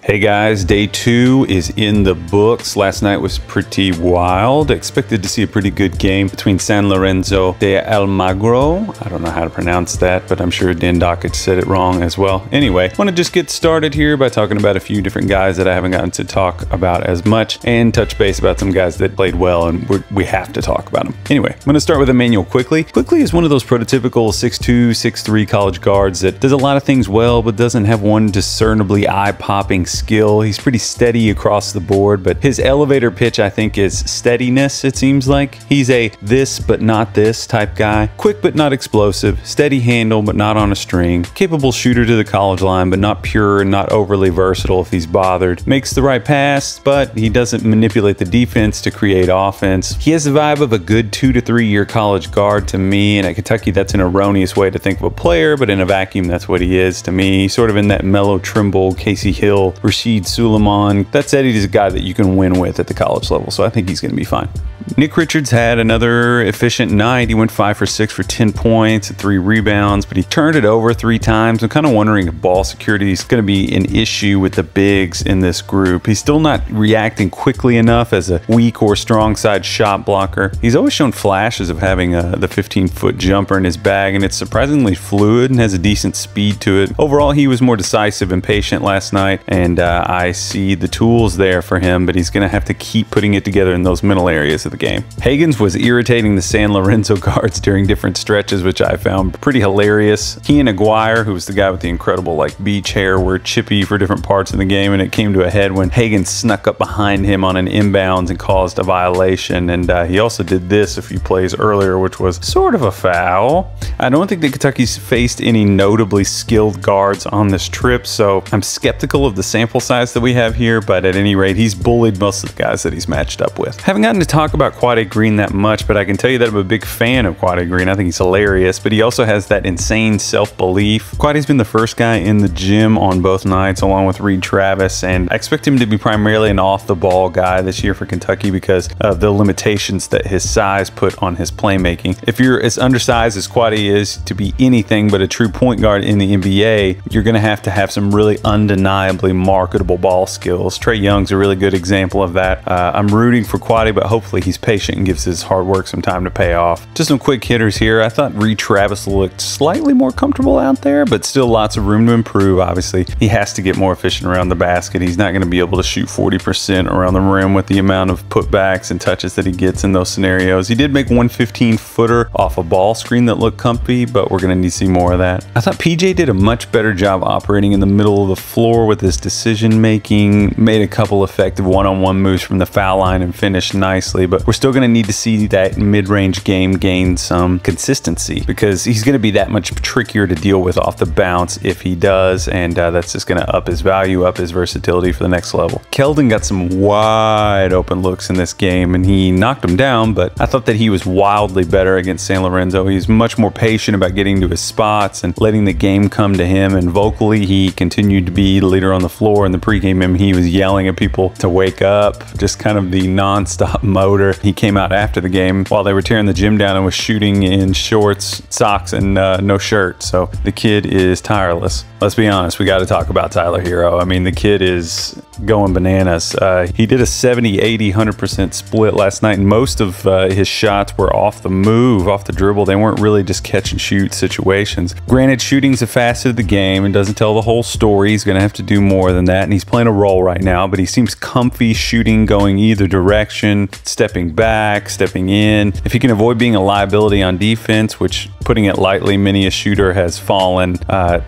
Hey guys, day 2 is in the books. Last night was pretty wild. Expected to see a pretty good game between San Lorenzo de Almagro. I don't know how to pronounce that, but I'm sure Dan Dockett said it wrong as well. Anyway, want to just get started here by talking about a few different guys that I haven't gotten to talk about as much and touch base about some guys that played well and we have to talk about them. Anyway, I'm going to start with Immanuel Quickley. Quickley is one of those prototypical 6'2", 6'3" college guards that does a lot of things well, but doesn't have one discernibly eye-popping skill. He's pretty steady across the board, but his elevator pitch, I think, is steadiness, it seems like. He's a this but not this type guy. Quick but not explosive. Steady handle but not on a string. Capable shooter to the college line, but not pure and not overly versatile if he's bothered. Makes the right pass, but he doesn't manipulate the defense to create offense. He has the vibe of a good 2 to 3 year college guard to me, and at Kentucky that's an erroneous way to think of a player, but in a vacuum that's what he is to me. Sort of in that Melo Trimble, Casey Hill, Rashid Suleiman. That said, he's a guy that you can win with at the college level, so I think he's going to be fine. Nick Richards had another efficient night. He went 5 for 6 for 10 points and 3 rebounds, but he turned it over 3 times. I'm kind of wondering if ball security is going to be an issue with the bigs in this group. He's still not reacting quickly enough as a weak or strong side shot blocker. He's always shown flashes of having the 15-foot jumper in his bag, and it's surprisingly fluid and has a decent speed to it. Overall, he was more decisive and patient last night, and I see the tools there for him, but he's going to have to keep putting it together in those middle areas of the game. Hagans was irritating the San Lorenzo guards during different stretches, which I found pretty hilarious. He and Aguirre, who was the guy with the incredible like beach hair, were chippy for different parts of the game, and it came to a head when Hagans snuck up behind him on an inbounds and caused a violation, and he also did this a few plays earlier, which was sort of a foul. I don't think that Kentucky's faced any notably skilled guards on this trip, so I'm skeptical of the sample size that we have here, but at any rate, he's bullied most of the guys that he's matched up with. Haven't gotten to talk about Quade Green that much, but I can tell you that I'm a big fan of Quade Green. I think he's hilarious, but he also has that insane self-belief. Quade's been the first guy in the gym on both nights, along with Reed Travis, and I expect him to be primarily an off-the-ball guy this year for Kentucky because of the limitations that his size put on his playmaking. If you're as undersized as Quade is to be anything but a true point guard in the NBA, you're going to have some really undeniably marketable ball skills. Trae Young's a really good example of that. I'm rooting for Quade, but hopefully he's patient and gives his hard work some time to pay off. Just some quick hitters here. I thought Reed Travis looked slightly more comfortable out there, but still lots of room to improve. Obviously, he has to get more efficient around the basket. He's not going to be able to shoot 40% around the rim with the amount of putbacks and touches that he gets in those scenarios. He did make one 15-footer off a ball screen that looked comfy, but we're going to need to see more of that. I thought PJ did a much better job operating in the middle of the floor with his decision making, made a couple effective one-on-one moves from the foul line and finished nicely, but we're still going to need to see that mid-range game gain some consistency because he's going to be that much trickier to deal with off the bounce if he does, and that's just going to up his value, up his versatility for the next level. Keldon got some wide open looks in this game and he knocked them down, but I thought that he was wildly better against San Lorenzo. He's much more patient about getting to his spots and letting the game come to him, and vocally he continued to be the leader on the floor. In the pregame he was yelling at people to wake up, just kind of the non-stop motor. He came out after the game while they were tearing the gym down and was shooting in shorts, socks, and no shirt. So the kid is tireless. Let's be honest, we got to talk about Tyler Herro. I mean, the kid is going bananas. He did a 70, 80, 100% split last night, and most of his shots were off the move, off the dribble. They weren't really just catch and shoot situations. Granted, shooting's a facet of the game and doesn't tell the whole story. He's going to have to do more than that, and he's playing a role right now, but he seems comfy shooting going either direction, stepping back, stepping in. If he can avoid being a liability on defense, which, putting it lightly, many a shooter has fallen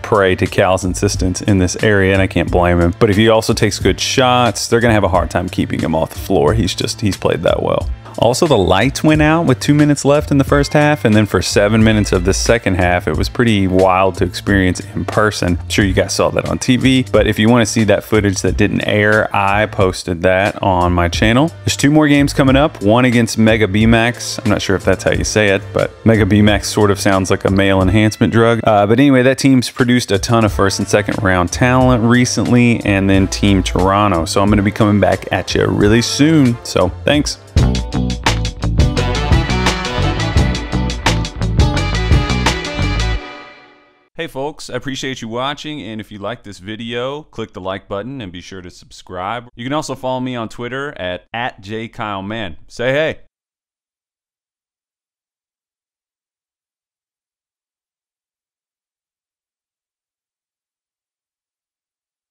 prey to Cal's insistence in this area, and I can't blame him. But if he also takes good shots, they're going to have a hard time keeping him off the floor. He's played that well. Also, the lights went out with 2 minutes left in the first half, and then for 7 minutes of the second half, it was pretty wild to experience in person. I'm sure you guys saw that on TV, but if you want to see that footage that didn't air, I posted that on my channel. There's 2 more games coming up, one against Mega BMAX. I'm not sure if that's how you say it, but Mega BMAX sort of sounds like a male enhancement drug. But anyway, that team's produced a ton of first and second round talent recently, and then Team Toronto. So I'm going to be coming back at you really soon. So thanks. Hey folks, I appreciate you watching, and if you like this video, click the like button and be sure to subscribe. You can also follow me on Twitter at JKyleMann. Say hey.